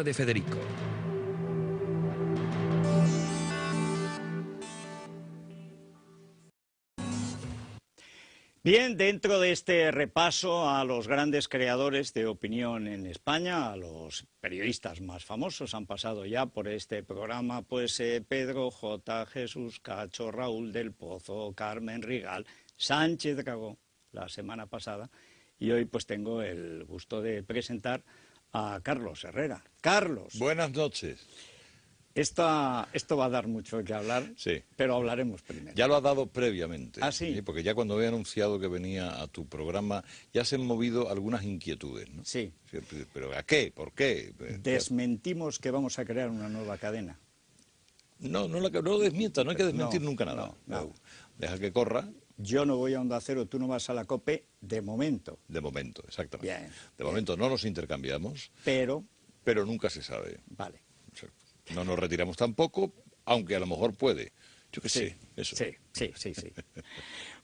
de Federico. Bien, dentro de este repaso a los grandes creadores de opinión en España, a los periodistas más famosos, han pasado ya por este programa, pues Pedro J, Jesús Cacho, Raúl del Pozo, Carmen Rigal, Sánchez Dragó, la semana pasada, y hoy pues tengo el gusto de presentar a Carlos Herrera. Carlos. Buenas noches. Esto va a dar mucho que hablar, sí, pero hablaremos primero. Ya lo ha dado previamente. ¿Ah, sí? Porque ya cuando he anunciado que venía a tu programa, ya se han movido algunas inquietudes, ¿no? Sí. ¿Pero a qué? ¿Por qué? Desmentimos que vamos a crear una nueva cadena. No lo desmientas, no hay que desmentir nunca nada. No. Deja que corra. Yo no voy a Onda Cero, tú no vas a la COPE, de momento. De momento, exactamente. Bien, de momento no nos intercambiamos. Pero nunca se sabe. Vale. No nos retiramos tampoco, aunque a lo mejor puede. Yo qué sé, eso. Sí.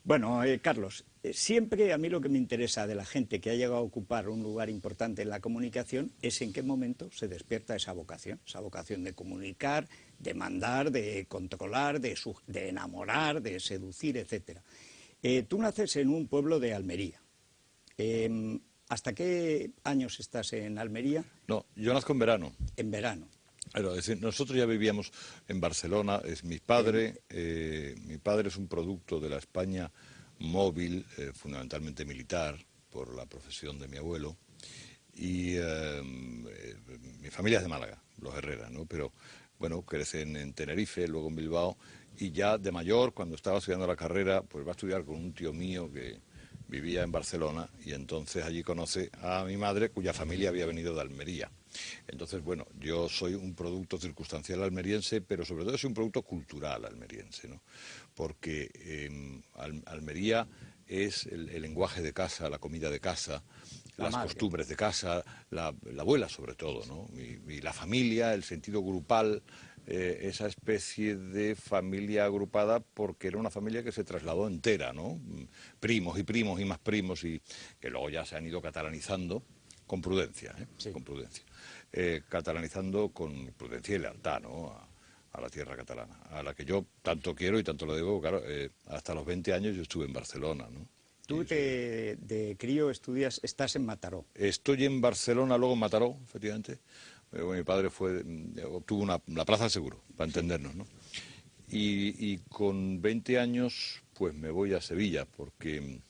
Bueno, Carlos, siempre a mí lo que me interesa de la gente que ha llegado a ocupar un lugar importante en la comunicación es en qué momento se despierta esa vocación de comunicar, de mandar, de controlar, de enamorar, de seducir, etc. Tú naces en un pueblo de Almería. ¿Hasta qué años estás en Almería? No, yo nazco en verano. En verano. Es decir, nosotros ya vivíamos en Barcelona. Mi padre es un producto de la España móvil, fundamentalmente militar, por la profesión de mi abuelo, y mi familia es de Málaga, los Herrera, ¿no? Pero bueno, crecen en Tenerife, luego en Bilbao, y ya de mayor, cuando estaba estudiando la carrera, pues va a estudiar con un tío mío que vivía en Barcelona, y entonces allí conoce a mi madre, cuya familia había venido de Almería. Entonces, bueno, yo soy un producto circunstancial almeriense, pero sobre todo soy un producto cultural almeriense, ¿no? Porque Almería es el lenguaje de casa, la comida de casa, las costumbres de casa, la abuela sobre todo, ¿no? Y la familia, el sentido grupal, esa especie de familia agrupada, porque era una familia que se trasladó entera, ¿no? Primos y más primos, y que luego ya se han ido catalanizando con prudencia, Sí. Con prudencia. Catalanizando con prudencia y lealtad, ¿no? A la tierra catalana, a la que yo tanto quiero y tanto lo debo. Claro, hasta los 20 años yo estuve en Barcelona, ¿no? Tú de crío estás en Mataró. Estoy en Barcelona, luego en Mataró, efectivamente. Mi padre obtuvo la plaza del seguro, para entendernos, ¿no? Y con 20 años, pues me voy a Sevilla, porque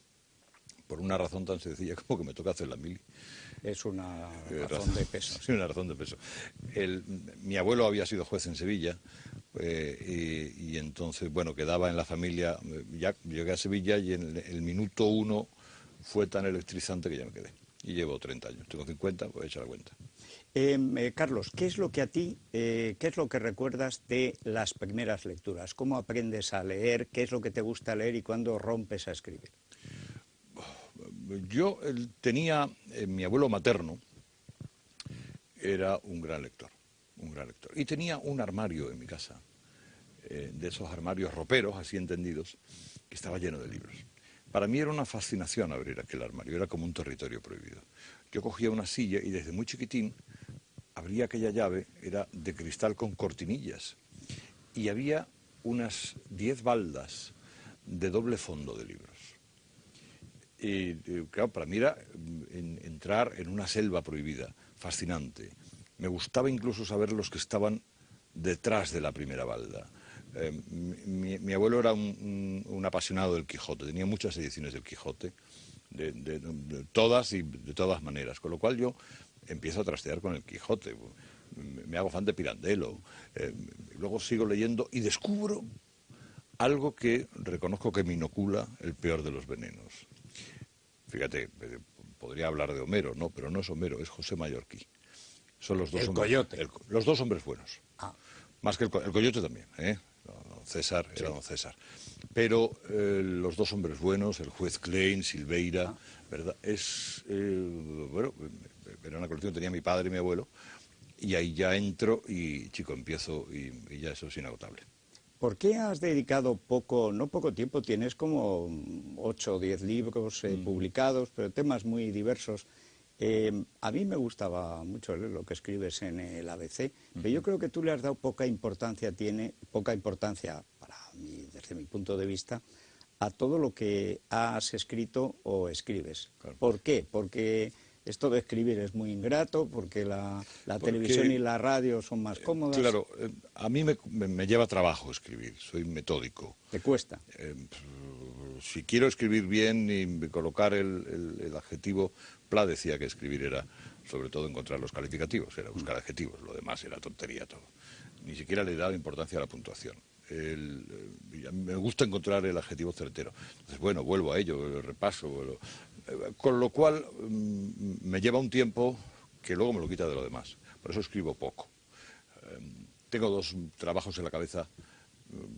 por una razón tan sencilla como que me toca hacer la mili. Es una razón de peso. Sí, una razón de peso. Mi abuelo había sido juez en Sevilla, y entonces, bueno, quedaba en la familia. Ya llegué a Sevilla y en el minuto 1 fue tan electrizante que ya me quedé. Y llevo 30 años. Tengo 50, pues echa la cuenta. Carlos, ¿qué es lo que qué es lo que recuerdas de las primeras lecturas? ¿Cómo aprendes a leer? ¿Qué es lo que te gusta leer y cuándo rompes a escribir? Yo tenía, mi abuelo materno era un gran lector, y tenía un armario en mi casa, de esos armarios roperos, así entendidos, que estaba lleno de libros. Para mí era una fascinación abrir aquel armario, era como un territorio prohibido. Yo cogía una silla y desde muy chiquitín abría aquella llave, era de cristal con cortinillas, y había unas 10 baldas de doble fondo de libros. Y claro, para mí era entrar en una selva prohibida, fascinante. Me gustaba incluso saber los que estaban detrás de la primera balda. Mi abuelo era un apasionado del Quijote, tenía muchas ediciones del Quijote, de todas y de todas maneras, con lo cual yo empiezo a trastear con el Quijote, me hago fan de Pirandello, luego sigo leyendo y descubro algo que reconozco que me inocula el peor de los venenos. Fíjate, podría hablar de Homero, no, pero no es Homero, es José Mallorquí. Son los dos hombres. Coyote. Los dos hombres buenos. Ah. Más que el Coyote también, ¿eh? Don César era don César. Pero los dos hombres buenos, el juez Klein, Silveira, ¿verdad? Bueno, era una colección que tenía mi padre y mi abuelo, y ahí ya entro y, chico, empiezo y ya eso es inagotable. ¿Por qué has dedicado no poco tiempo, tienes como 8 o 10 libros publicados, pero temas muy diversos? A mí me gustaba mucho leer lo que escribes en el ABC, pero yo creo que tú le has dado poca importancia para mí, desde mi punto de vista, a todo lo que has escrito o escribes. Claro. ¿Por qué? Porque esto de escribir es muy ingrato, porque la televisión y la radio son más cómodas. Claro, a mí me lleva trabajo escribir, soy metódico. ¿Te cuesta? Si quiero escribir bien y colocar el adjetivo, Pla decía que escribir era sobre todo encontrar los calificativos, era buscar adjetivos, lo demás era tontería todo. Ni siquiera le daba importancia a la puntuación. Me gusta encontrar el adjetivo certero. Entonces, bueno, vuelvo a ello, repaso. Con lo cual me lleva un tiempo que luego me lo quita de lo demás. Por eso escribo poco. Tengo dos trabajos en la cabeza.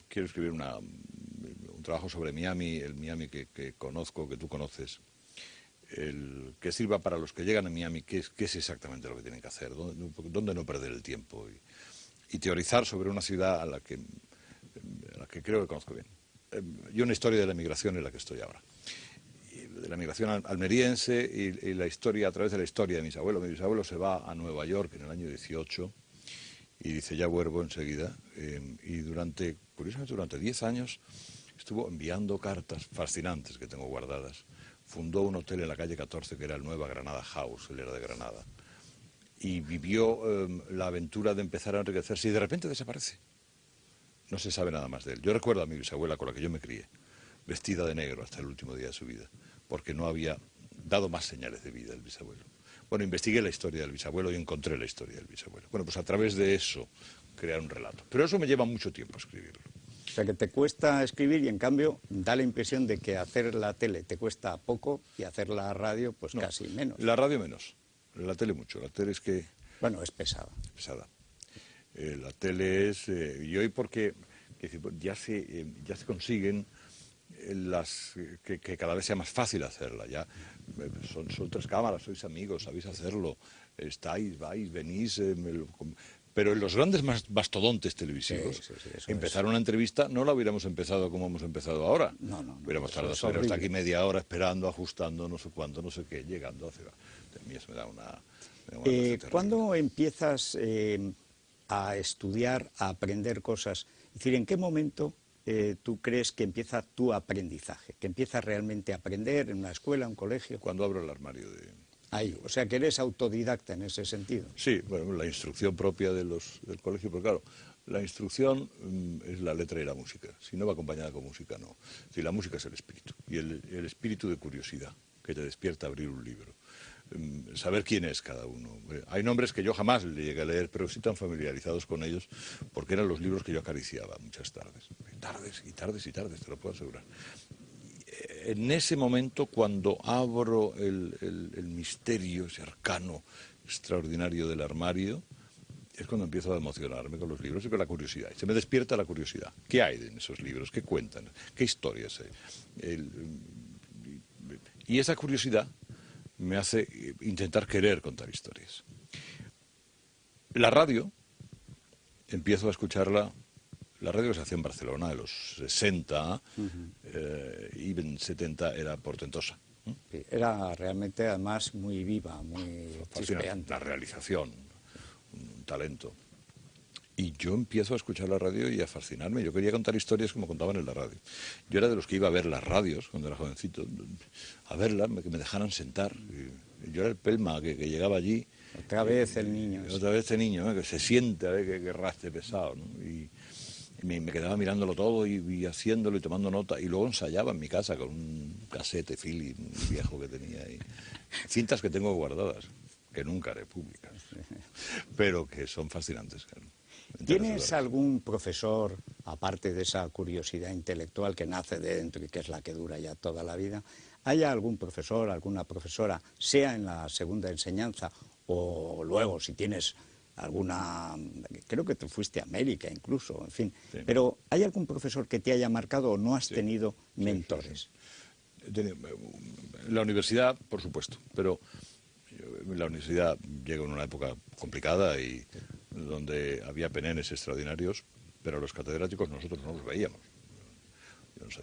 Quiero escribir un trabajo sobre Miami, el Miami que conozco, que tú conoces. Que sirva para los que llegan a Miami, qué es exactamente lo que tienen que hacer, dónde no perder el tiempo y teorizar sobre una ciudad a la que creo que conozco bien. Y una historia de la emigración en la que estoy ahora. De la emigración almeriense y la historia, a través de la historia de mis abuelos. Mi bisabuelo se va a Nueva York en el año 18 y dice, ya vuelvo enseguida. Y curiosamente durante 10 años estuvo enviando cartas fascinantes que tengo guardadas. Fundó un hotel en la calle 14 que era el Nueva Granada House, él era de Granada. Y vivió la aventura de empezar a enriquecerse y de repente desaparece. No se sabe nada más de él. Yo recuerdo a mi bisabuela con la que yo me crié, vestida de negro hasta el último día de su vida, porque no había dado más señales de vida el bisabuelo. Bueno, investigué la historia del bisabuelo y encontré la historia del bisabuelo. Bueno, pues a través de eso crear un relato. Pero eso me lleva mucho tiempo escribirlo. O sea, que te cuesta escribir y en cambio da la impresión de que hacer la tele te cuesta poco y hacer la radio pues no, casi menos. La radio menos, la tele mucho. La tele es que... Bueno, es pesada. Pesada. La tele es... y hoy porque ya se consiguen que cada vez sea más fácil hacerla. Ya son 3 cámaras, sois amigos, sabéis hacerlo, estáis, vais, venís... Pero en los grandes mastodontes televisivos, empezar una entrevista no la hubiéramos empezado como hemos empezado ahora. No. Hubiéramos tardado hasta aquí media hora esperando, ajustando, no sé cuánto, no sé qué, llegando hacia... A mí eso me da una ¿Cuándo empiezas a estudiar, a aprender cosas? Es decir, ¿en qué momento tú crees que empieza tu aprendizaje? ¿Que empiezas realmente a aprender en una escuela, en un colegio? Cuando abro el armario de... Ahí, o sea que eres autodidacta en ese sentido. Sí, bueno, la instrucción propia del colegio, pero claro, la instrucción es la letra y la música. Si no va acompañada con música, no. Si la música es el espíritu, y el espíritu de curiosidad que te despierta a abrir un libro. Saber quién es cada uno. Hay nombres que yo jamás le llegué a leer, pero sí tan familiarizados con ellos, porque eran los libros que yo acariciaba muchas tardes. Tardes y tardes y tardes, te lo puedo asegurar. En ese momento, cuando abro el misterio, ese arcano extraordinario del armario, es cuando empiezo a emocionarme con los libros y con la curiosidad. Se me despierta la curiosidad. ¿Qué hay en esos libros? ¿Qué cuentan? ¿Qué historias hay? Y esa curiosidad me hace intentar querer contar historias. La radio, empiezo a escucharla. La radio que se hacía en Barcelona de los 60 y en 70 era portentosa. Sí, era realmente además muy viva, muy chispeante. La realización, un talento. Y yo empiezo a escuchar la radio y a fascinarme. Yo quería contar historias como contaban en la radio. Yo era de los que iba a ver las radios cuando era jovencito, a verlas, que me dejaran sentar. Yo era el pelma que llegaba allí. Otra vez el niño. Otra vez el niño, que se siente, que rastre pesado, ¿no? Y me quedaba mirándolo todo y haciéndolo y tomando nota. Y luego ensayaba en mi casa con un casete Philips viejo que tenía ahí. Cintas que tengo guardadas, que nunca haré públicas, pero que son fascinantes. Claro. ¿Tienes algún profesor, aparte de esa curiosidad intelectual que nace de dentro y que es la que dura ya toda la vida, haya algún profesor, alguna profesora, sea en la segunda enseñanza o luego si tienes alguna, creo que te fuiste a América incluso, en fin, sí. Pero ¿hay algún profesor que te haya marcado o no has tenido mentores? La universidad, por supuesto, pero la universidad llegó en una época complicada y donde había penenes extraordinarios, pero los catedráticos nosotros no los veíamos.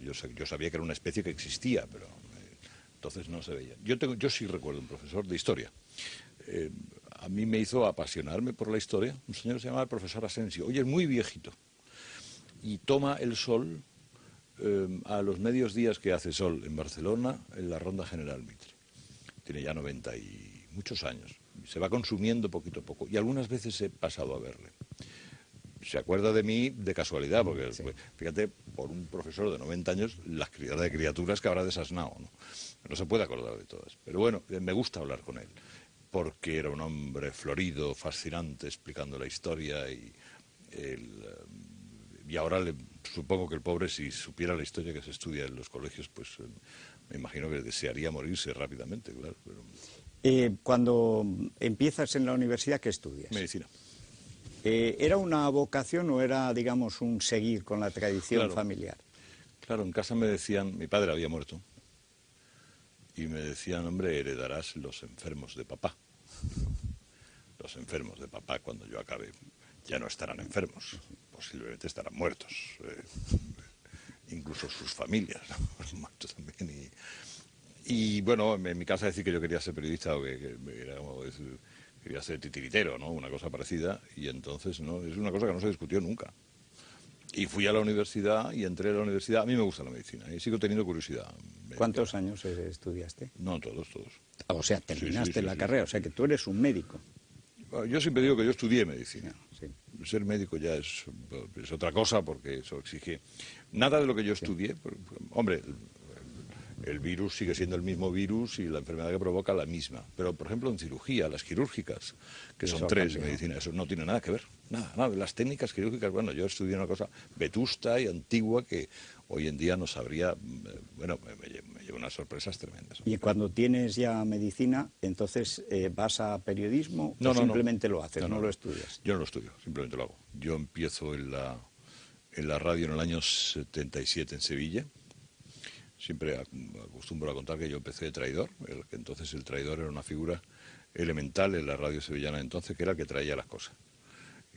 Yo sabía que era una especie que existía, pero entonces no se veía. Yo sí recuerdo un profesor de historia, a mí me hizo apasionarme por la historia. Un señor se llamaba el profesor Asensio. Hoy es muy viejito y toma el sol a los medios días que hace sol en Barcelona, en la Ronda General Mitre. Tiene ya 90 y muchos años. Se va consumiendo poquito a poco y algunas veces he pasado a verle. Se acuerda de mí de casualidad, porque sí. Fíjate, por un profesor de 90 años, las de criaturas que habrá desasnado, ¿no? No se puede acordar de todas. Pero bueno, me gusta hablar con él, porque era un hombre florido, fascinante, explicando la historia y ahora supongo que el pobre, si supiera la historia que se estudia en los colegios, pues me imagino que desearía morirse rápidamente, claro. Pero... Cuando empiezas en la universidad, ¿qué estudias? Medicina. ¿Era una vocación o era, digamos, un seguir con la tradición familiar? Claro, en casa me decían, mi padre había muerto, y me decían, hombre, heredarás los enfermos de papá. Los enfermos de papá, cuando yo acabe, ya no estarán enfermos, posiblemente estarán muertos, incluso sus familias, ¿no? Muertos también. Y bueno, en mi casa decir que yo quería ser periodista, o que era como decir, quería ser titiritero, ¿no? Una cosa parecida, y entonces no, es una cosa que no se discutió nunca. Y fui a la universidad y entré a la universidad. A mí me gusta la medicina y sigo teniendo curiosidad. ¿Cuántos años estudiaste? No, todos. O sea, terminaste la carrera, o sea que tú eres un médico. Yo siempre digo que yo estudié medicina. Sí. Ser médico ya es otra cosa porque eso exige... Nada de lo que yo estudié, hombre... El virus sigue siendo el mismo virus y la enfermedad que provoca la misma. Pero, por ejemplo, en cirugía, las quirúrgicas, que son 3 en medicina, eso no tiene nada que ver. Nada. Las técnicas quirúrgicas, bueno, yo estudié una cosa vetusta y antigua que hoy en día no sabría... Bueno, me llevo unas sorpresas tremendas. Y cuando tienes ya medicina, entonces ¿vas a periodismo o simplemente lo haces, no lo estudias? Yo no lo estudio, simplemente lo hago. Yo empiezo en la radio en el año 77 en Sevilla. Siempre acostumbro a contar que yo empecé de traidor, que entonces el traidor era una figura elemental en la radio sevillana entonces, que era el que traía las cosas.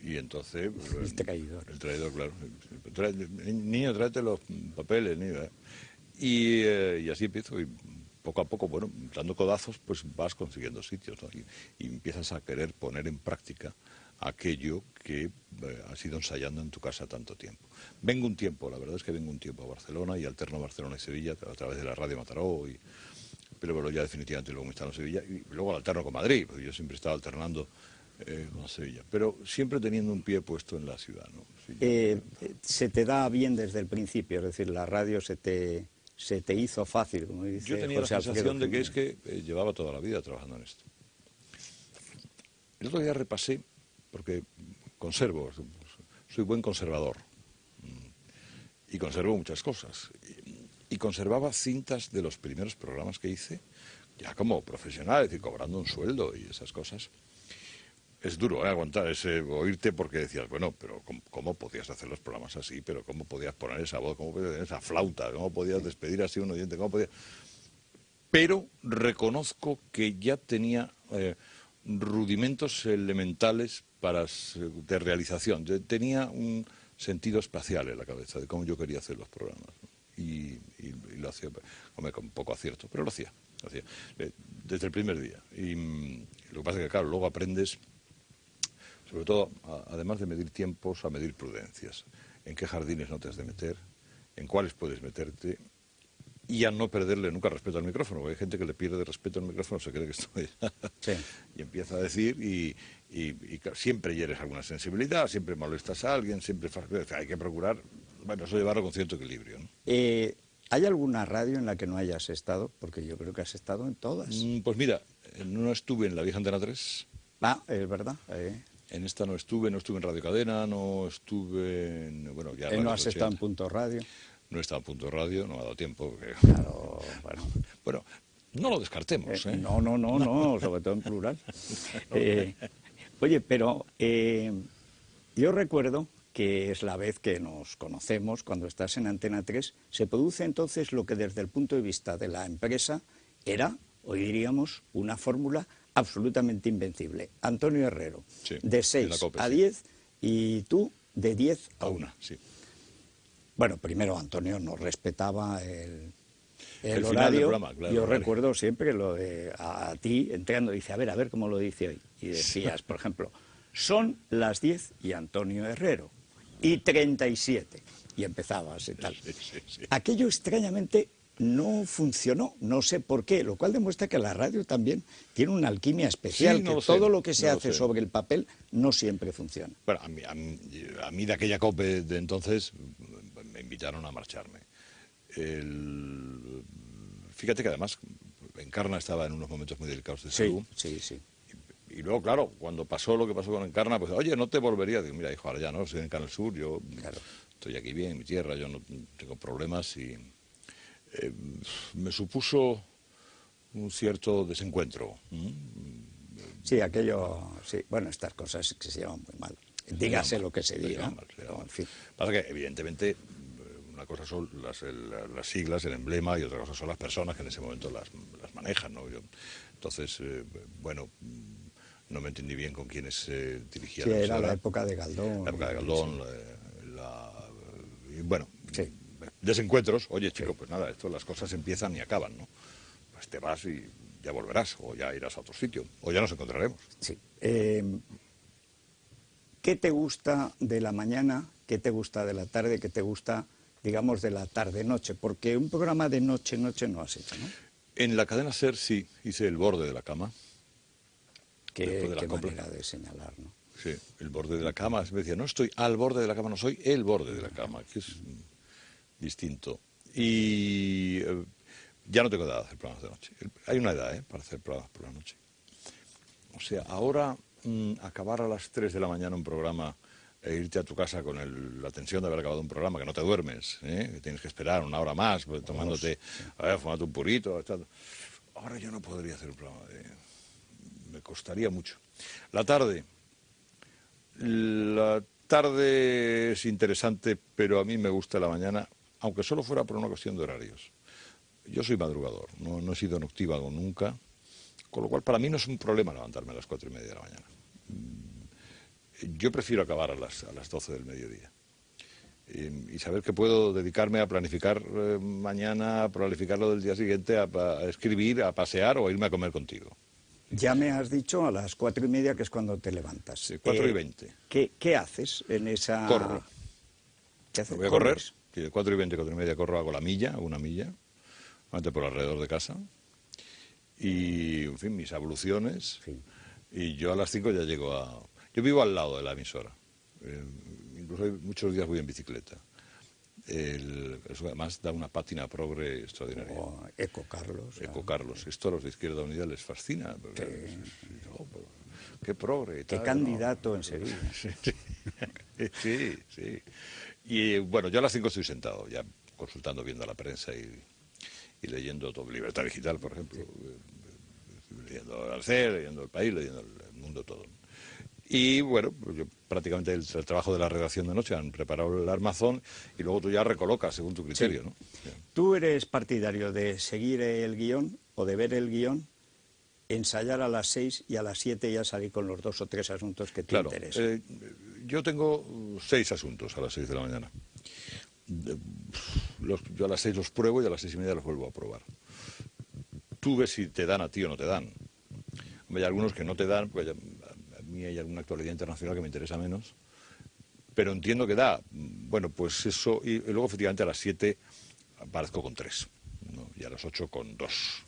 Y entonces... El traidor. El traidor, claro. Niño, tráete los papeles, niño. Y así empiezo, y poco a poco, bueno, dando codazos, pues vas consiguiendo sitios, ¿no? Y empiezas a querer poner en práctica aquello que has ido ensayando en tu casa tanto tiempo. Vengo un tiempo, la verdad es que vengo un tiempo a Barcelona y alterno Barcelona y Sevilla a través de la radio Mataró, pero bueno, ya definitivamente luego me instalo en Sevilla y luego alterno con Madrid, porque yo siempre he estado alternando con Sevilla, pero siempre teniendo un pie puesto en la ciudad, ¿no? Sí, ¿se te da bien desde el principio? Es decir, la radio se te hizo fácil, como dice Yo tenía José la sensación Alfredo de que es que llevaba toda la vida trabajando en esto. El otro día repasé, porque conservo, soy buen conservador, y conservo muchas cosas. Y conservaba cintas de los primeros programas que hice, ya como profesional, es decir, cobrando un sueldo y esas cosas. Es duro aguantar ese oírte porque decías, bueno, pero ¿cómo podías hacer los programas así? Pero ¿cómo podías poner esa voz? ¿Cómo podías tener esa flauta? ¿Cómo podías despedir así a un oyente? ¿Cómo podías...? Pero reconozco que ya tenía rudimentos elementales de realización. Tenía un sentido espacial en la cabeza de cómo yo quería hacer los programas, ¿no? Y lo hacía, hombre, con poco acierto, pero lo hacía desde el primer día. Y lo que pasa es que, claro, luego aprendes, sobre todo, además de medir tiempos, a medir prudencias. En qué jardines no te has de meter, en cuáles puedes meterte, y a no perderle nunca respeto al micrófono, porque hay gente que le pierde respeto al micrófono, se cree que estoy... Sí. Y empieza a decir, y siempre hieres alguna sensibilidad, siempre molestas a alguien, siempre... Hay que procurar, bueno, eso llevarlo con cierto equilibrio, ¿no? ¿Hay alguna radio en la que no hayas estado? Porque yo creo que has estado en todas. Pues mira, no estuve en la vieja Antena 3. Ah, es verdad. En esta no estuve en Radio Cadena, no estuve en... Bueno, ya ¿No has estado en Punto Radio? No he estado en Punto Radio, no me ha dado tiempo. Porque... Claro, bueno, no lo descartemos, ¿eh? No, sobre todo en plural. Oye, pero yo recuerdo que es la vez que nos conocemos, cuando estás en Antena 3, se produce entonces lo que desde el punto de vista de la empresa era, hoy diríamos, una fórmula absolutamente invencible. Antonio Herrero, sí, de 6 a 10, y tú de 10 a 1. Sí. Bueno, primero Antonio no respetaba El final del horario, programa, claro, yo vale. recuerdo siempre lo de a ti entrando, dice, a ver cómo lo dice hoy. Y decías, por ejemplo, son las 10 y Antonio Herrero, y 37. Y empezabas y tal. Sí. Aquello extrañamente no funcionó, no sé por qué, lo cual demuestra que la radio también tiene una alquimia especial, Sí, no que lo sé, todo lo que se no lo hace sé. sobre el papel no siempre funciona. Bueno, a mí de aquella COPE de entonces me invitaron a marcharme. Fíjate que además Encarna estaba en unos momentos muy delicados de salud. Sí. Y luego, claro, cuando pasó lo que pasó con Encarna, pues, oye, no te volvería. Digo, mira, hijo, ahora ya no, estoy en Canal Sur, yo Claro. estoy aquí bien, en mi tierra, yo no tengo problemas y me supuso un cierto desencuentro. Sí, aquello, sí, bueno, estas cosas que se llevan muy mal. Dígase lo que se diga. llaman mal, se llaman ¿no? mal. En fin. Pasa que, evidentemente, una cosa son las siglas, el emblema, y otra cosa son las personas que en ese momento las manejan, ¿no? Entonces, bueno, no me entendí bien con quienes se dirigía Sí, la era la emisora. época de Galdón. La época de Galdón, y bueno, Sí. desencuentros. Oye, chico, pues nada, esto las cosas empiezan y acaban, ¿no? Pues te vas y ya volverás, o ya irás a otro sitio, o ya nos encontraremos. Sí. ¿Qué te gusta de la mañana? ¿Qué te gusta de la tarde? ¿Qué te gusta, digamos, de la tarde-noche? Porque un programa de noche-noche no has hecho, ¿no? En la cadena SER sí, hice El borde de la cama. Qué Después de la copla. manera de señalar, ¿no? Sí, el borde de la cama. Me decía, no estoy al borde de la cama, no soy el borde de la cama, que es distinto. Y ya no tengo edad de hacer programas de noche. Hay una edad, para hacer programas por la noche. O sea, ahora acabar a las 3 de la mañana un programa e irte a tu casa con la tensión de haber acabado un programa, que no te duermes, que tienes que esperar una hora más, pues, tomándote, fumándote un purito. Tal. Ahora yo no podría hacer un programa me costaría mucho. La tarde es interesante, pero a mí me gusta la mañana, aunque solo fuera por una cuestión de horarios. Yo soy madrugador, no he sido noctívago nunca, con lo cual para mí no es un problema levantarme a las 4:30 de la mañana. Yo prefiero acabar a las 12 del mediodía. Y saber que puedo dedicarme a planificar mañana, a planificar lo del día siguiente, a escribir, a pasear o a irme a comer contigo. Ya me has dicho a las 4:30, que es cuando te levantas. Sí, 4:20. ¿Qué haces en esa...? Corro. ¿Qué haces? Me voy a correr. ¿Corres? Sí, de 4:20, 4:30 corro, hago una milla, antes por alrededor de casa. Y, en fin, mis abluciones. Sí. Y yo a las 5 ya llego a... Yo vivo al lado de la emisora. Incluso muchos días voy en bicicleta. Eso además da una pátina progre extraordinaria. Eco Carlos. Eco Carlos. Esto a los de Izquierda Unida les fascina. Qué progre. Qué candidato en Sevilla. Sí. Y bueno, yo a las 5 estoy sentado, ya consultando, viendo la prensa y leyendo todo. Libertad Digital, por ejemplo. Leyendo al CER, leyendo El País, leyendo El Mundo, todo. Y bueno, pues yo prácticamente el trabajo de la redacción de noche han preparado el armazón y luego tú ya recolocas según tu criterio, Sí. ¿no? ¿Tú eres partidario de seguir el guión o de ver el guión, ensayar a las 6 y a las 7 ya salir con los 2 o 3 asuntos que te interesan? Yo tengo 6 asuntos a las 6 de la mañana. Yo a las 6 los pruebo y a las 6:30 los vuelvo a probar. Tú ves si te dan a ti o no te dan. Hay algunos que no te dan, porque a mí hay alguna actualidad internacional que me interesa menos, pero entiendo que da. Bueno, pues eso, y luego efectivamente a las 7 aparezco con 3, ¿no? Y a las 8 con 2.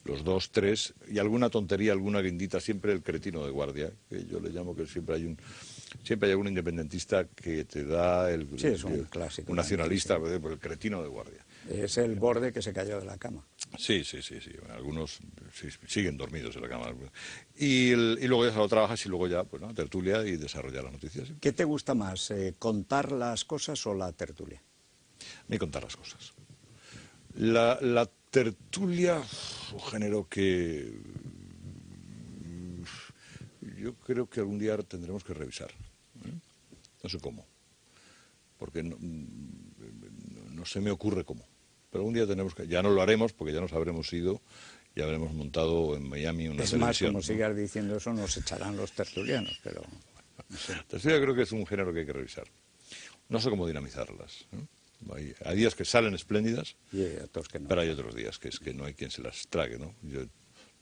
Los 2, 3, y alguna tontería, alguna guindita, siempre el cretino de guardia, que yo le llamo, que siempre hay algún independentista que te da Sí, es un clásico. un nacionalista, el cretino de guardia. Es el borde que se cayó de la cama. Sí. Bueno, algunos siguen dormidos en la cama. Y luego ya solo trabajas y luego ya, pues, ¿no? Tertulia y desarrollar las noticias. ¿Sí? ¿Qué te gusta más, contar las cosas o la tertulia? Ni contar las cosas. La tertulia, un género que yo creo que algún día tendremos que revisar. No sé cómo, porque no se me ocurre cómo. Pero un día tenemos que, ya no lo haremos porque ya nos habremos ido, ya habremos montado en Miami una televisión. Es más, como sigas diciendo eso, nos echarán los tertulianos, pero... No sé. Tertulia creo que es un género que hay que revisar. No sé cómo dinamizarlas. Hay días que salen espléndidas, Y otros que no. pero hay otros días que es que no hay quien se las trague, ¿no?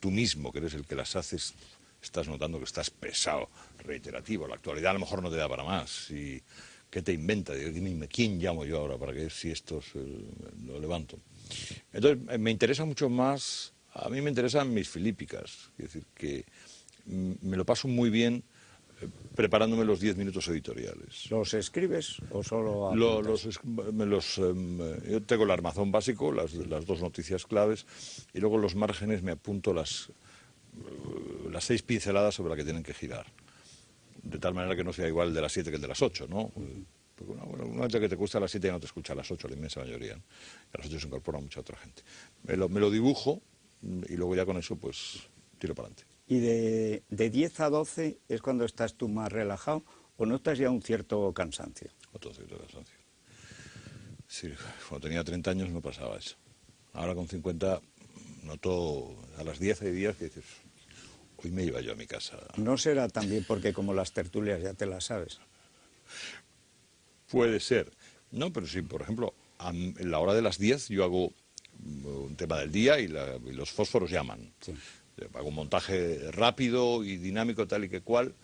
Tú mismo, que eres el que las haces, estás notando que estás pesado, reiterativo. La actualidad a lo mejor no te da para más. ¿Y qué te inventa? Digo, ¿quién llamo yo ahora para que si esto lo levanto? Entonces, me interesa mucho más, a mí me interesan mis filípicas. Es decir, que me lo paso muy bien preparándome los 10 minutos editoriales. ¿Los escribes o solo apuntas? Yo tengo el armazón básico, las dos noticias claves, y luego los márgenes me apunto las 6 pinceladas sobre las que tienen que girar. De tal manera que no sea igual de las 7 que el de las 8, ¿no? Porque una vez que te cuesta a las 7 ya no te escucha a las 8, la inmensa mayoría, ¿no? Y a las 8 se incorpora mucha otra gente. Me lo dibujo y luego ya con eso pues tiro para adelante. ¿Y de 10 a 12 es cuando estás tú más relajado o notas ya un cierto cansancio? Otro cierto cansancio. Sí, cuando tenía 30 años no pasaba eso. Ahora con 50 noto a las 10 hay días que dices, hoy me iba yo a mi casa. ¿No será también porque como las tertulias ya te las sabes? Puede ser. No, pero sí, por ejemplo, en la hora de las 10 yo hago un tema del día y los fósforos llaman. Sí. Hago un montaje rápido y dinámico, tal y que cual,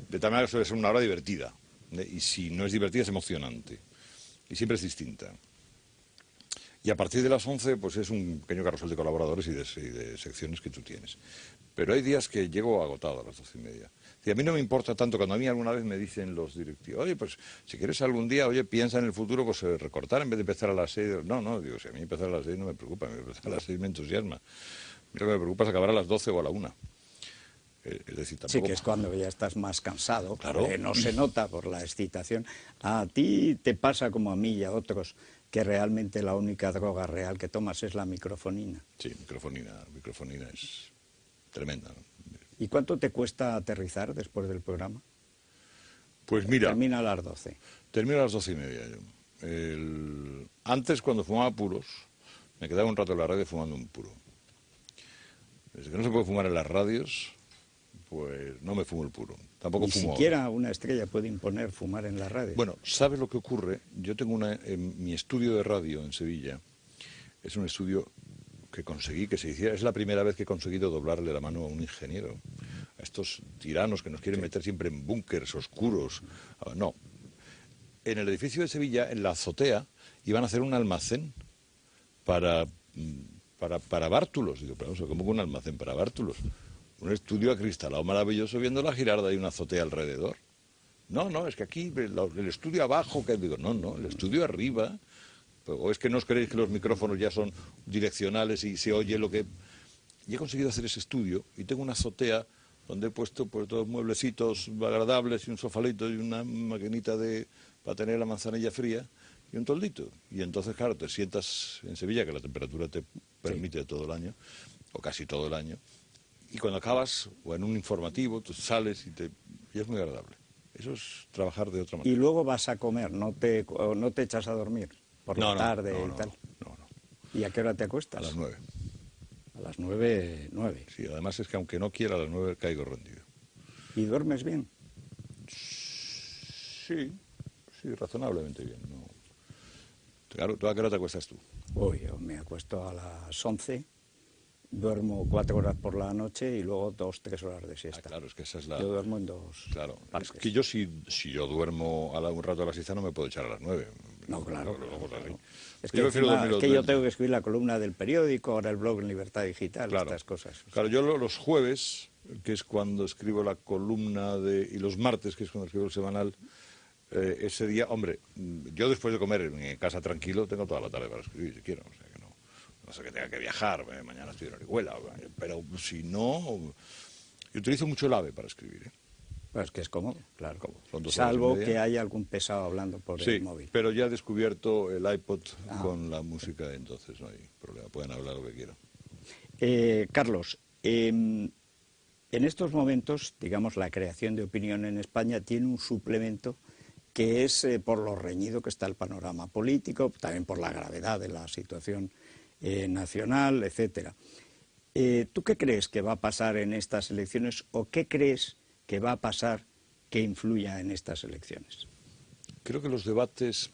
de tal manera que suele ser una hora divertida. Y si no es divertida, es emocionante. Y siempre es distinta. Y a partir de las 11, pues es un pequeño carrusel de colaboradores y de secciones que tú tienes. Pero hay días que llego agotado a las 12:30. Y a mí no me importa tanto cuando a mí alguna vez me dicen los directivos, oye, pues si quieres algún día, oye, piensa en el futuro, pues recortar en vez de empezar a las 6. No, digo, si a mí empezar a las 6 no me preocupa, empezar a las 6 me entusiasma. Lo que me preocupa es acabar a las 12 o a la 1. Es decir, tampoco... Sí, que es cuando ya estás más cansado, Claro. no se nota por la excitación. A ti te pasa como a mí y a otros que realmente la única droga real que tomas es la microfonina. Sí, microfonina es tremenda, ¿no? ¿Y cuánto te cuesta aterrizar después del programa? Pues mira... Termina a las 12. Termino a las 12:30 yo. Antes, cuando fumaba puros, me quedaba un rato en la radio fumando un puro. Desde que no se puede fumar en las radios, pues no me fumo el puro. Tampoco Ni fumo siquiera ahora. una estrella puede imponer fumar en la radio. Bueno, ¿sabes lo que ocurre? Yo tengo mi estudio de radio en Sevilla, es un estudio que conseguí que se hiciera. Es la primera vez que he conseguido doblarle la mano a un ingeniero. A estos tiranos que nos quieren meter siempre en búnkers oscuros. No. En el edificio de Sevilla, en la azotea, iban a hacer un almacén para bártulos. Digo, pero ¿cómo que un almacén para bártulos? Un estudio acristalado maravilloso viendo la Girarda y una azotea alrededor. No, es que aquí el estudio abajo, que digo, no, el estudio arriba. ¿O es que no os creéis que los micrófonos ya son direccionales y se oye lo que...? Y he conseguido hacer ese estudio y tengo una azotea donde he puesto pues, todos mueblecitos agradables y un sofalito y una maquinita para tener la manzanilla fría y un toldito. Y entonces, claro, te sientas en Sevilla, que la temperatura te permite todo el año, o casi todo el año, y cuando acabas, o en un informativo, tú sales y es muy agradable. Eso es trabajar de otra manera. Y luego vas a comer, no te echas a dormir por la tarde y tal. No. ¿Y a qué hora te acuestas? A las 9. A las 9. Sí, además es que aunque no quiera, a las 9 caigo rendido. ¿Y duermes bien? Sí, razonablemente bien. No. Claro, ¿tú a qué hora te acuestas tú? Yo me acuesto a las 11, duermo 4 horas por la noche y luego 2, 3 horas de siesta. Claro, es que esa es la... Yo duermo en 2 partes. Es que yo si yo duermo un rato a la siesta no me puedo echar a las 9. No, claro. Es Yo que yo tengo que escribir la columna del periódico, ahora el blog en Libertad Digital, estas cosas. Claro, yo los jueves, que es cuando escribo la columna y los martes, que es cuando escribo el semanal, ese día, hombre, yo después de comer en mi casa tranquilo, tengo toda la tarde para escribir, si quiero. O sea, que no sé que tenga que viajar, mañana estoy en Orihuela, pero si no, yo utilizo mucho el AVE para escribir, Pues que es cómodo, claro. Son 2 horas y Salvo media. que haya algún pesado hablando por el móvil. Sí, pero ya he descubierto el iPod con la música, entonces no hay problema, pueden hablar lo que quieran. Carlos, en estos momentos, digamos, la creación de opinión en España tiene un suplemento que es por lo reñido que está el panorama político, también por la gravedad de la situación nacional, etcétera. ¿Tú qué crees que va a pasar en estas elecciones o qué crees que va a pasar que influya en estas elecciones? Creo que los debates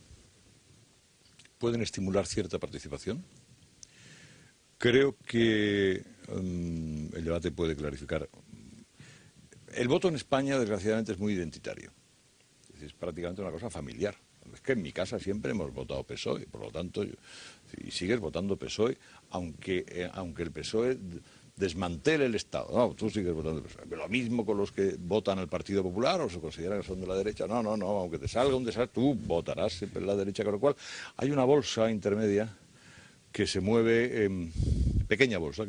pueden estimular cierta participación. Creo que el debate puede clarificar. El voto en España, desgraciadamente, es muy identitario. Es decir, es prácticamente una cosa familiar. Es que en mi casa siempre hemos votado PSOE, por lo tanto, y sigues votando PSOE, aunque el PSOE desmantele el Estado. No, tú sigues votando PSOE. Pero lo mismo con los que votan al Partido Popular o se consideran que son de la derecha. No, aunque te salga un desastre, tú votarás siempre en la derecha, con lo cual hay una bolsa intermedia que se mueve, pequeña bolsa,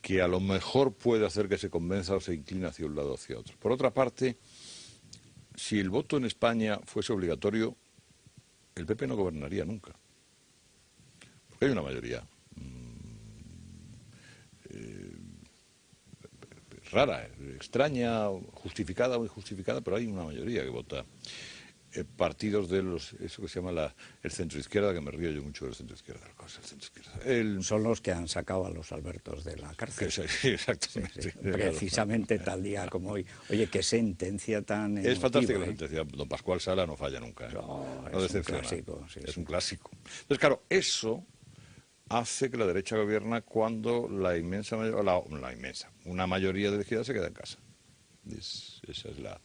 que a lo mejor puede hacer que se convenza o se incline hacia un lado o hacia otro. Por otra parte, si el voto en España fuese obligatorio, el PP no gobernaría nunca. Porque hay una mayoría rara, extraña, justificada o injustificada, pero hay una mayoría que vota. Partidos de eso que se llama el centro-izquierda, que me río yo mucho del centro-izquierda. Son los que han sacado a los Albertos de la cárcel. Sí, exactamente. Sí. Precisamente tal día como hoy. Oye, qué sentencia tan Es emotiva, fantástica la sentencia. Don Pascual Sala no falla nunca. No decepciona. Es un clásico. Es un clásico. Entonces, claro, eso hace que la derecha gobierna cuando la inmensa mayoría, una mayoría de la izquierda se queda en casa. Esa es la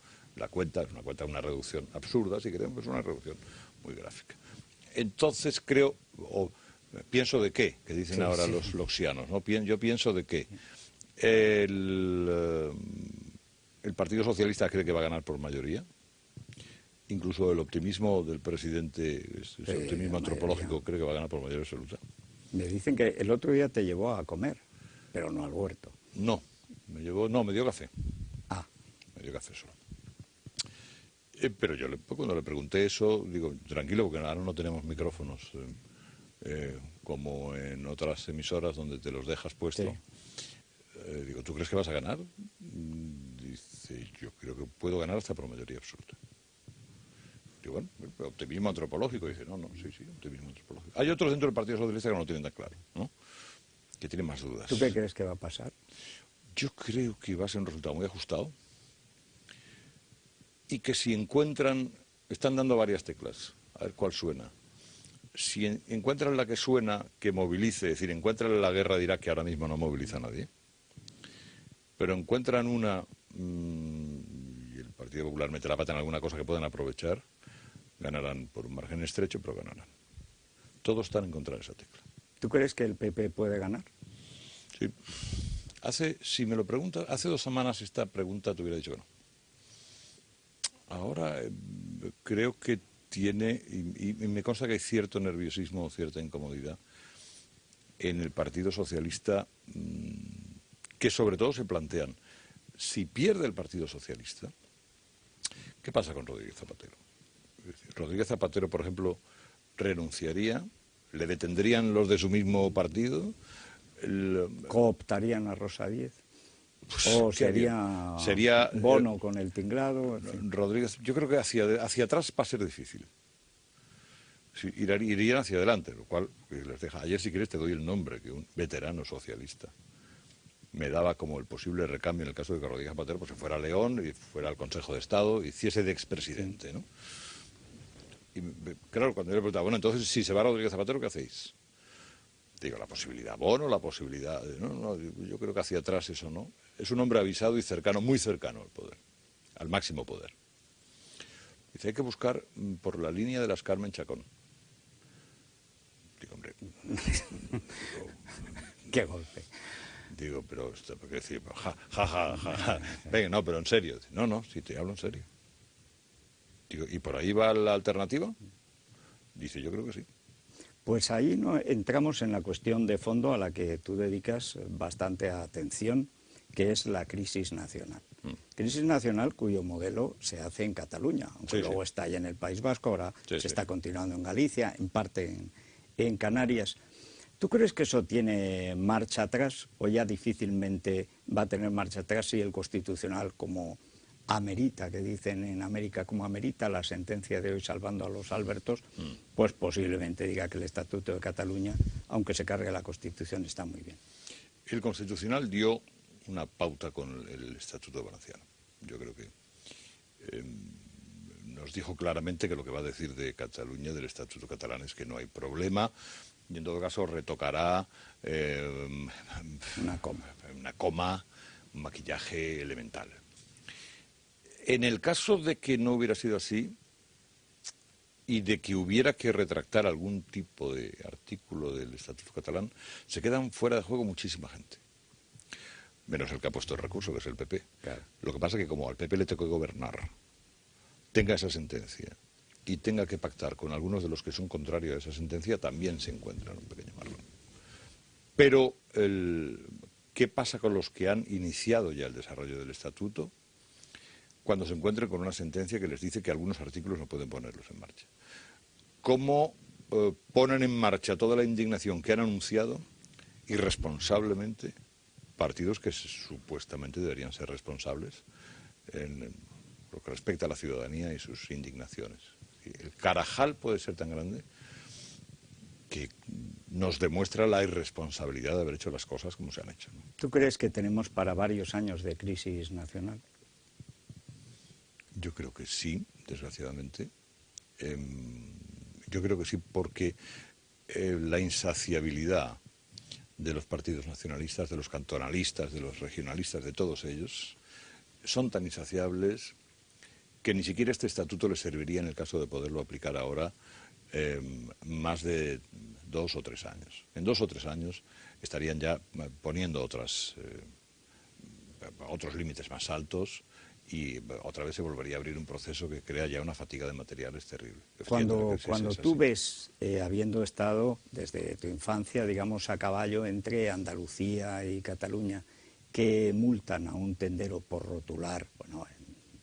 cuenta, es una reducción absurda, si queremos, es una reducción muy gráfica. Entonces pienso de qué, que dicen ahora los loxianos, ¿no? Yo pienso de qué. El Partido Socialista cree que va a ganar por mayoría. Incluso el optimismo del presidente, ese optimismo antropológico, cree que va a ganar por mayoría absoluta. Me dicen que el otro día te llevó a comer, pero no al huerto. No, me dio café. Me dio café solo. Pero yo cuando le pregunté eso, digo, tranquilo, porque ahora no tenemos micrófonos como en otras emisoras donde te los dejas puesto. Sí. Digo, ¿tú crees que vas a ganar? Dice, yo creo que puedo ganar hasta por mayoría absoluta. Digo, bueno, optimismo antropológico. Dice, no, sí, optimismo antropológico. Hay otros dentro del Partido Socialista que no lo tienen tan claro, ¿no? Que tienen más dudas. ¿Tú qué crees que va a pasar? Yo creo que va a ser un resultado muy ajustado. Y que si están dando varias teclas, a ver cuál suena. Si encuentran la que suena, que movilice, es decir, encuentran la guerra de Irak, que ahora mismo no moviliza a nadie, pero encuentran una, y el Partido Popular mete la pata en alguna cosa que puedan aprovechar, ganarán por un margen estrecho, pero ganarán. Todos están en contra de esa tecla. ¿Tú crees que el PP puede ganar? Sí. Si me lo preguntas, hace 2 semanas esta pregunta te hubiera dicho que no. Ahora creo que tiene, y me consta que hay cierto nerviosismo, cierta incomodidad en el Partido Socialista, que sobre todo se plantean, si pierde el Partido Socialista, ¿qué pasa con Rodríguez Zapatero? Rodríguez Zapatero, por ejemplo, renunciaría, le detendrían los de su mismo partido. ¿Cooptarían a Rosa Díez? ¿O sería Bono con el tinglado? En fin. Rodríguez, yo creo que hacia atrás va a ser difícil. Sí, irían hacia adelante, lo cual les deja. Ayer, si quieres, te doy el nombre, que un veterano socialista me daba como el posible recambio en el caso de que Rodríguez Zapatero pues, se fuera a León y fuera al Consejo de Estado y hiciese de expresidente, ¿no? Y claro, cuando yo le preguntaba, bueno, entonces, si se va Rodríguez Zapatero, ¿qué hacéis? Digo, la posibilidad Bono, la posibilidad... No, yo creo que hacia atrás eso no. Es un hombre avisado y cercano, muy cercano al poder, al máximo poder. Dice, hay que buscar por la línea de las Carmen Chacón. Digo, hombre... ¡Qué golpe! Digo, pero esto, ¿por qué decir? Ja. Venga, no, pero en serio. No, si te hablo en serio. Digo, ¿y por ahí va la alternativa? Dice, yo creo que sí. Pues ahí entramos en la cuestión de fondo a la que tú dedicas bastante atención, que es la crisis nacional. Crisis nacional cuyo modelo se hace en Cataluña, aunque luego está ya en el País Vasco, ahora se está continuando en Galicia, en parte en Canarias. ¿Tú crees que eso tiene marcha atrás o ya difícilmente va a tener marcha atrás si el Constitucional, como amerita, que dicen en América, como amerita la sentencia de hoy salvando a los Albertos, pues posiblemente diga que el Estatuto de Cataluña, aunque se cargue la Constitución, está muy bien? El Constitucional dio una pauta con el Estatuto Valenciano. Yo creo que nos dijo claramente que lo que va a decir de Cataluña, del Estatuto catalán, es que no hay problema, y en todo caso retocará una coma, un maquillaje elemental. En el caso de que no hubiera sido así, y de que hubiera que retractar algún tipo de artículo del Estatuto catalán, se quedan fuera de juego muchísima gente. Menos el que ha puesto el recurso, que es el PP. Claro. Lo que pasa es que como al PP le toca gobernar, tenga esa sentencia y tenga que pactar con algunos de los que son contrarios a esa sentencia, también se encuentran en un pequeño marrón. Pero, ¿qué pasa con los que han iniciado ya el desarrollo del Estatuto cuando se encuentren con una sentencia que les dice que algunos artículos no pueden ponerlos en marcha? ¿Cómo ponen en marcha toda la indignación que han anunciado irresponsablemente partidos que supuestamente deberían ser responsables en lo que respecta a la ciudadanía y sus indignaciones? El carajal puede ser tan grande que nos demuestra la irresponsabilidad de haber hecho las cosas como se han hecho, ¿no? ¿Tú crees que tenemos para varios años de crisis nacional? Yo creo que sí, desgraciadamente. Yo creo que sí, porque la insaciabilidad de los partidos nacionalistas, de los cantonalistas, de los regionalistas, de todos ellos, son tan insaciables que ni siquiera este estatuto les serviría en el caso de poderlo aplicar ahora más de 2 o 3 años. En 2 o 3 años estarían ya poniendo otros límites más altos y otra vez se volvería a abrir un proceso que crea ya una fatiga de materiales terrible. Cuando tú ves, habiendo estado desde tu infancia, digamos, a caballo entre Andalucía y Cataluña, que multan a un tendero por rotular, bueno,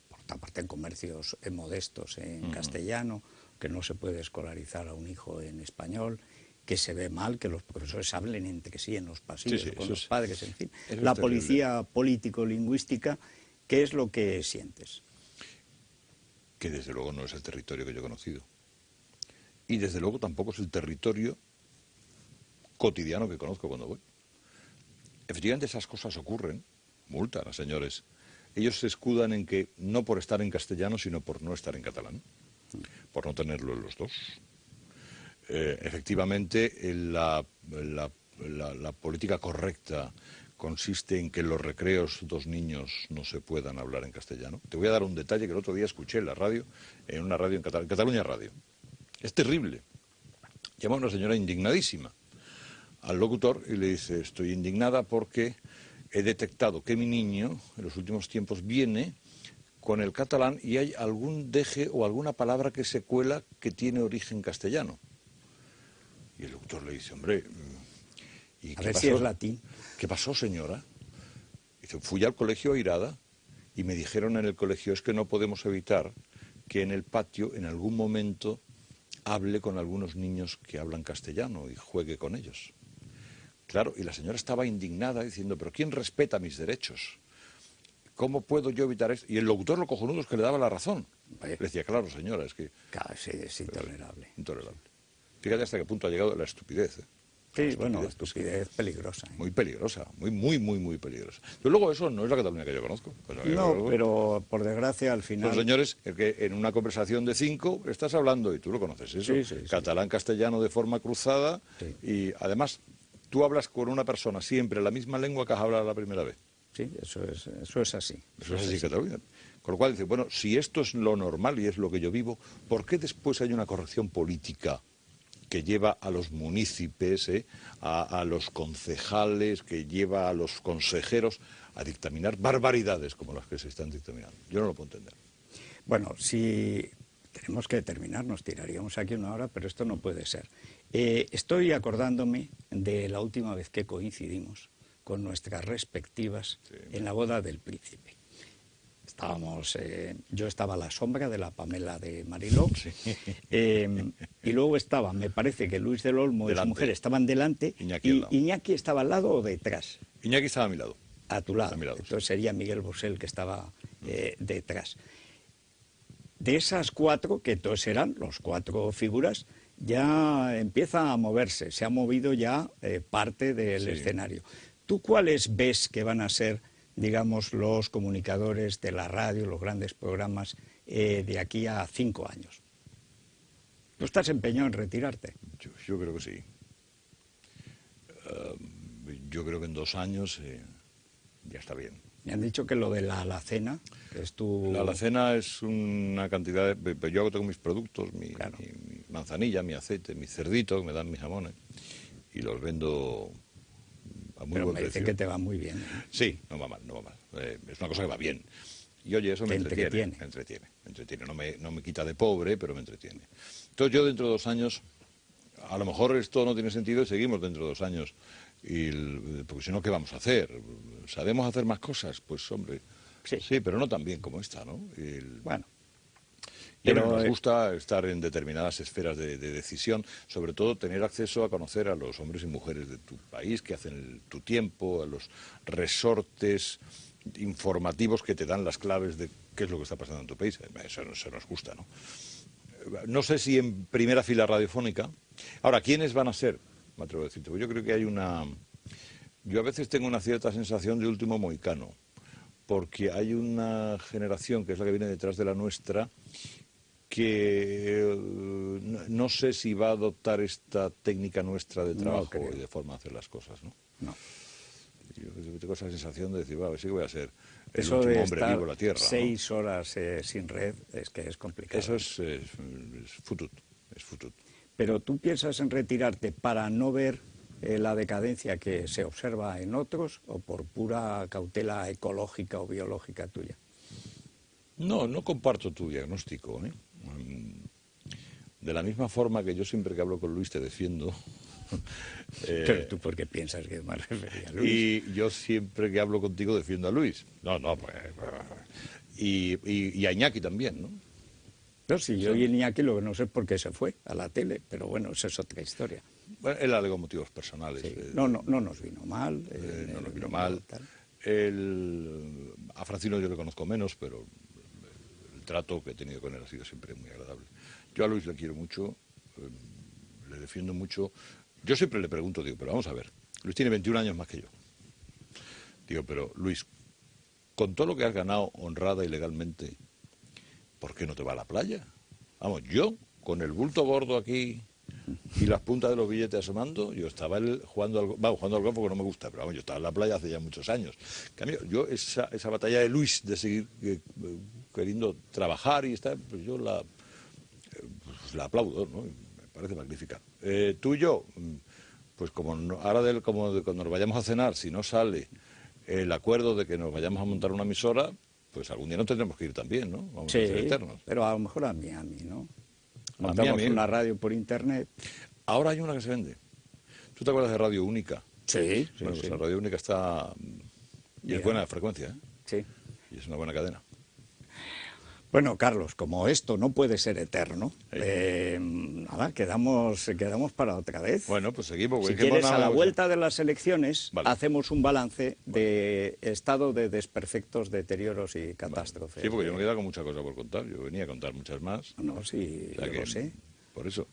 por otra parte en comercios modestos en castellano, que no se puede escolarizar a un hijo en español, que se ve mal que los profesores hablen entre sí en los pasillos con los padres, en fin. La policía político-lingüística, ¿qué es lo que sientes? Que desde luego no es el territorio que yo he conocido. Y desde luego tampoco es el territorio cotidiano que conozco cuando voy. Efectivamente esas cosas ocurren, multan a señores. Ellos se escudan en que no por estar en castellano, sino por no estar en catalán, por no tenerlo en los dos. Efectivamente, la política correcta consiste en que en los recreos 2 niños no se puedan hablar en castellano. Te voy a dar un detalle que el otro día escuché en la radio, en una radio en Cataluña Radio. Es terrible. Llama a una señora indignadísima al locutor y le dice: estoy indignada porque he detectado que mi niño en los últimos tiempos viene con el catalán y hay algún deje o alguna palabra que se cuela que tiene origen castellano. Y el locutor le dice: hombre, ¿y a ver si es latín. ¿Qué pasó, señora? Dice: fui al colegio airada y me dijeron en el colegio: es que no podemos evitar que en el patio en algún momento hable con algunos niños que hablan castellano y juegue con ellos. Claro, y la señora estaba indignada diciendo: pero ¿quién respeta mis derechos? ¿Cómo puedo yo evitar esto? Y el locutor, lo cojonudo, es que le daba la razón. Le decía: claro, señora, es que... Claro, sí, es intolerable. Intolerable. Fíjate hasta qué punto ha llegado la estupidez. Sí, bueno, la estupidez peligrosa. Muy peligrosa, muy peligrosa. Pero luego eso no es la Cataluña que yo conozco. No, pero por desgracia al final... Los señores, que en una conversación de 5 estás hablando, y tú lo conoces eso, catalán, castellano de forma cruzada, y además tú hablas con una persona siempre la misma lengua que has hablado la primera vez. Sí, eso es así. Eso es así en Cataluña. Con lo cual dice: bueno, si esto es lo normal y es lo que yo vivo, ¿por qué después hay una corrección política que lleva a los municipios, a los concejales, que lleva a los consejeros a dictaminar barbaridades como las que se están dictaminando? Yo no lo puedo entender. Bueno, si tenemos que terminar, nos tiraríamos aquí 1 hora, pero esto no puede ser. Estoy acordándome de la última vez que coincidimos con nuestras respectivas en la boda del príncipe. Yo estaba a la sombra de la Pamela de Mariló, y luego estaba, me parece que Luis del Olmo y su mujer estaban delante, y Iñaki estaba al lado o detrás. Iñaki estaba a mi lado. A tu lado. Entonces sería Miguel Bosé el que estaba detrás. De esas 4, que entonces eran los 4 figuras, ya empieza a moverse, se ha movido ya parte del escenario. ¿Tú cuáles ves que van a ser, digamos, los comunicadores de la radio, los grandes programas de aquí a 5 años? ¿No estás empeñado en retirarte? Yo creo que sí. Yo creo que en 2 años ya está bien. Me han dicho que lo de la alacena, que es tu... La alacena es una cantidad yo tengo mis productos, Claro. mi manzanilla, mi aceite, mi cerdito, que me dan mis jamones, y los vendo a muy Pero buen me dicen precio. que te va muy bien, ¿eh? Sí, no va mal, no va mal. Es una cosa que va bien. Y oye, eso me Te entretiene, me entretiene. No me quita de pobre, pero me entretiene. Entonces yo dentro de 2 años, a lo mejor esto no tiene sentido y seguimos dentro de 2 años. Porque si no, ¿qué vamos a hacer? ¿Sabemos hacer más cosas? Pues hombre, sí, pero no tan bien como esta, ¿no? Bueno. Pero Pero, nos gusta estar en determinadas esferas de decisión, sobre todo tener acceso a conocer a los hombres y mujeres de tu país que hacen tu tiempo, a los resortes informativos que te dan las claves de qué es lo que está pasando en tu país. Eso nos gusta, ¿no? No sé si en primera fila radiofónica. Ahora, ¿quiénes van a ser? Me atrevo a decirte. Yo creo que hay una... Yo a veces tengo una cierta sensación de último mohicano, porque hay una generación que es la que viene detrás de la nuestra que no sé si va a adoptar esta técnica nuestra de trabajo y de forma de hacer las cosas, ¿no? No. Yo tengo esa sensación de decir, a ver si voy a ser el Eso último de hombre estar vivo en la Tierra, 6 horas sin red es que es complicado. Eso es futut, es futut. Pero tú piensas en retirarte para no ver la decadencia que se observa en otros o por pura cautela ecológica o biológica tuya. No comparto tu diagnóstico, ¿eh? De la misma forma que yo siempre que hablo con Luis te defiendo. Pero tú, ¿por qué piensas que me refería a Luis? Y yo siempre que hablo contigo defiendo a Luis. Pues... Y a Iñaki también, ¿no? No, si yo y Iñaki lo que no sé es por qué se fue a la tele, pero bueno, esa es otra historia. Bueno, él alegó motivos personales. Sí. No nos vino mal. No nos vino mal. A Francino yo le conozco menos, pero el trato que he tenido con él ha sido siempre muy agradable. Yo a Luis le quiero mucho, le defiendo mucho. Yo siempre le pregunto, digo, pero vamos a ver, Luis tiene 21 años más que yo. Digo, pero Luis, con todo lo que has ganado honrada y legalmente, ¿por qué no te vas a la playa? Vamos, yo, con el bulto gordo aquí y las puntas de los billetes asomando, yo estaba jugando al golf porque no me gusta, pero vamos, yo estaba en la playa hace ya muchos años. En cambio, yo esa batalla de Luis de seguir queriendo trabajar y estar, pues yo la aplaudo, ¿no? Me parece magnífica. Tú y yo, pues como cuando nos vayamos a cenar, si no sale el acuerdo de que nos vayamos a montar una emisora, pues algún día nos tendremos que ir también, ¿no? Vamos a ser eternos. Pero a lo mejor a Miami, ¿no? A Montamos Miami. una radio por internet. Ahora hay una que se vende. ¿Tú te acuerdas de Radio Única? Sí. Bueno, pues la Radio Única está... Y es buena frecuencia, ¿eh? Sí. Y es una buena cadena. Bueno, Carlos, como esto no puede ser eterno, nada, quedamos para otra vez. Bueno, pues seguimos. Si quieres, a la vuelta de las elecciones, hacemos un balance de estado de desperfectos, deterioros y catástrofes. Sí, porque yo me he quedado con muchas cosas por contar. Yo venía a contar muchas más. No, sí, yo lo sé. Por eso,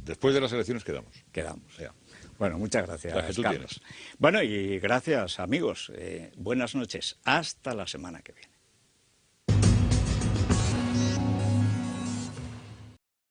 después de las elecciones quedamos. Quedamos. Ya. Bueno, muchas gracias, Las que tú Carlos. tienes. Bueno, y gracias, amigos. Buenas noches. Hasta la semana que viene.